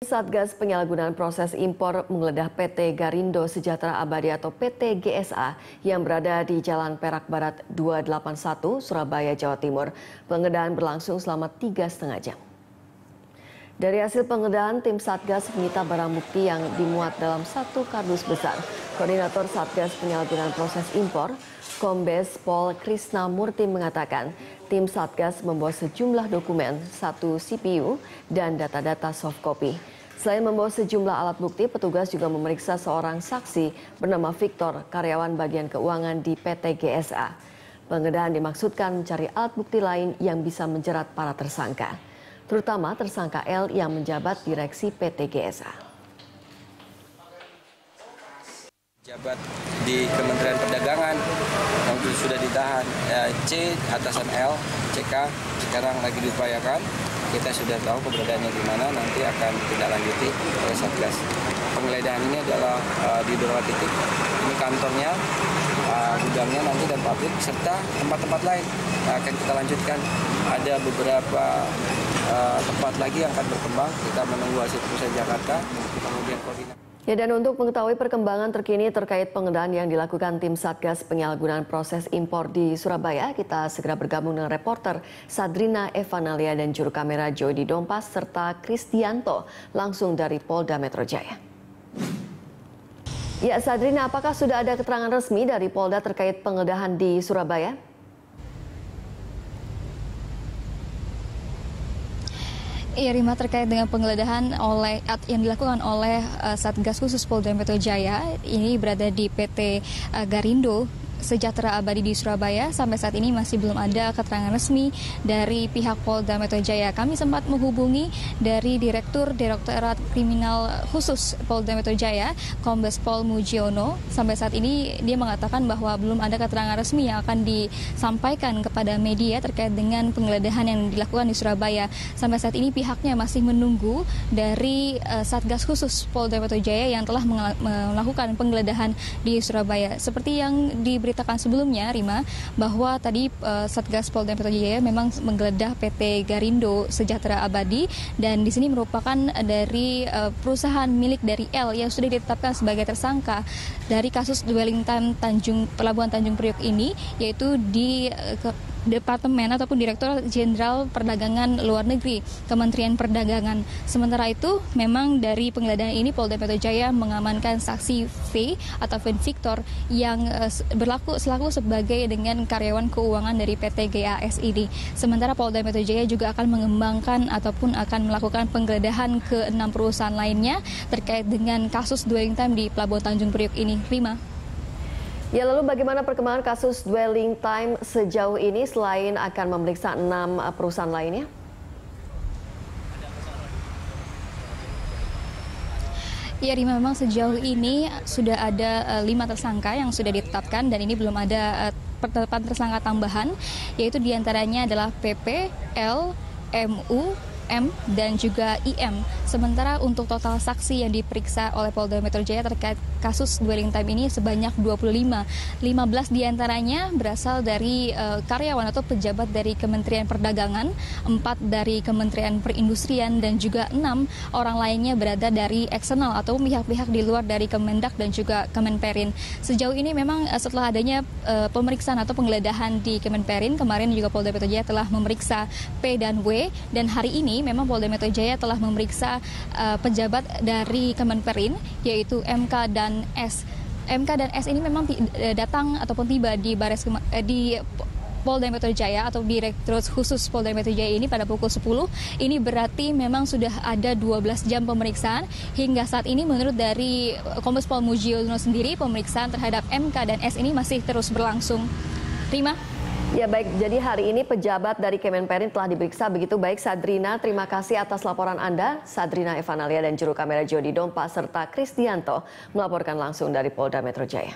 Satgas Penyalahgunaan Proses Impor menggeledah PT Garindo Sejahtera Abadi atau PT GSA yang berada di Jalan Perak Barat 281, Surabaya, Jawa Timur. Penggeledahan berlangsung selama 3,5 jam. Dari hasil penggeledahan, tim Satgas menyita barang bukti yang dimuat dalam satu kardus besar. Koordinator Satgas Penyalahgunaan Proses Impor, Kombes Pol Krisna Murti mengatakan, tim Satgas membawa sejumlah dokumen, satu CPU, dan data-data soft copy. Selain membawa sejumlah alat bukti, petugas juga memeriksa seorang saksi bernama Victor, karyawan bagian keuangan di PT GSA. Penggeledahan dimaksudkan mencari alat bukti lain yang bisa menjerat para tersangka, terutama tersangka L yang menjabat direksi PT GSA. Jabat di Kementerian Perdagangan yang sudah ditahan, C atasan L, CK sekarang lagi diupayakan. Kita sudah tahu keberadaannya di mana, nanti akan tidak lanjuti oleh Satgas. Penggeledahan ini adalah di beberapa titik. Ini kantornya, gudangnya nanti dan pabrik serta tempat-tempat lain akan kita lanjutkan. Ada beberapa tempat lagi yang akan berkembang. Kita menunggu hasil keputusan Jakarta, kemudian koordinasi. Ya, dan untuk mengetahui perkembangan terkini terkait penggeledahan yang dilakukan tim Satgas Penyalahgunaan Proses Impor di Surabaya, kita segera bergabung dengan reporter Sadrina Evanalia dan juru kamera Jody Dompas serta Kristianto langsung dari Polda Metro Jaya. Ya, Sadrina, apakah sudah ada keterangan resmi dari Polda terkait penggeledahan di Surabaya? Iya, Rima, terkait dengan penggeledahan yang dilakukan oleh Satgas Khusus Polda Metro Jaya, ini berada di PT Garindo Sejahtera Abadi di Surabaya. Sampai saat ini masih belum ada keterangan resmi dari pihak Polda Metro Jaya. Kami sempat menghubungi dari Direktorat Kriminal Khusus Polda Metro Jaya, Kombes Pol Mujiono. Sampai saat ini dia mengatakan bahwa belum ada keterangan resmi yang akan disampaikan kepada media terkait dengan penggeledahan yang dilakukan di Surabaya. Sampai saat ini pihaknya masih menunggu dari Satgas Khusus Polda Metro Jaya yang telah melakukan penggeledahan di Surabaya. Seperti yang diberitakan sebelumnya, Rima, bahwa tadi Satgas Polda Metro Jaya memang menggeledah PT Garindo Sejahtera Abadi, dan di sini merupakan dari perusahaan milik dari L yang sudah ditetapkan sebagai tersangka dari kasus dwelling time Pelabuhan Tanjung Priok ini, yaitu di Departemen ataupun Direktur Jenderal Perdagangan Luar Negeri, Kementerian Perdagangan. Sementara itu, memang dari penggeledahan ini Polda Metro Jaya mengamankan saksi V atau Victor yang berlaku selaku sebagai dengan karyawan keuangan dari PT GAS ini. Sementara Polda Metro Jaya juga akan mengembangkan ataupun akan melakukan penggeledahan ke 6 perusahaan lainnya terkait dengan kasus dwelling time di Pelabuhan Tanjung Priok ini. Rima. Ya, lalu bagaimana perkembangan kasus dwelling time sejauh ini selain akan memeriksa 6 perusahaan lainnya? Ya, Rima, memang sejauh ini sudah ada 5 tersangka yang sudah ditetapkan, dan ini belum ada penetapan tersangka tambahan, yaitu diantaranya adalah PP, L, MU, M, dan juga IM. Sementara untuk total saksi yang diperiksa oleh Polda Metro Jaya terkait kasus dwelling time ini sebanyak 25. 15 diantaranya berasal dari karyawan atau pejabat dari Kementerian Perdagangan, 4 dari Kementerian Perindustrian, dan juga 6 orang lainnya berada dari eksternal atau pihak-pihak di luar dari Kemendak dan juga Kemenperin. Sejauh ini memang setelah adanya pemeriksaan atau penggeledahan di Kemenperin, kemarin juga Polda Metro Jaya telah memeriksa P dan W, dan hari ini memang Polda Metro Jaya telah memeriksa pejabat dari Kemenperin, yaitu MK dan S. MK dan S ini memang datang ataupun tiba di Polda Metro Jaya atau Direktur Khusus Polda Metro Jaya ini pada pukul 10. Ini berarti memang sudah ada 12 jam pemeriksaan. Hingga saat ini menurut dari Kombes Pol Mujiono sendiri, pemeriksaan terhadap MK dan S ini masih terus berlangsung. Rima. Ya, baik, jadi hari ini pejabat dari Kemenperin telah diperiksa, begitu. Baik, Sadrina, terima kasih atas laporan Anda. Sadrina Evanalia dan juru kamera Jody Dompas serta Kristianto melaporkan langsung dari Polda Metro Jaya.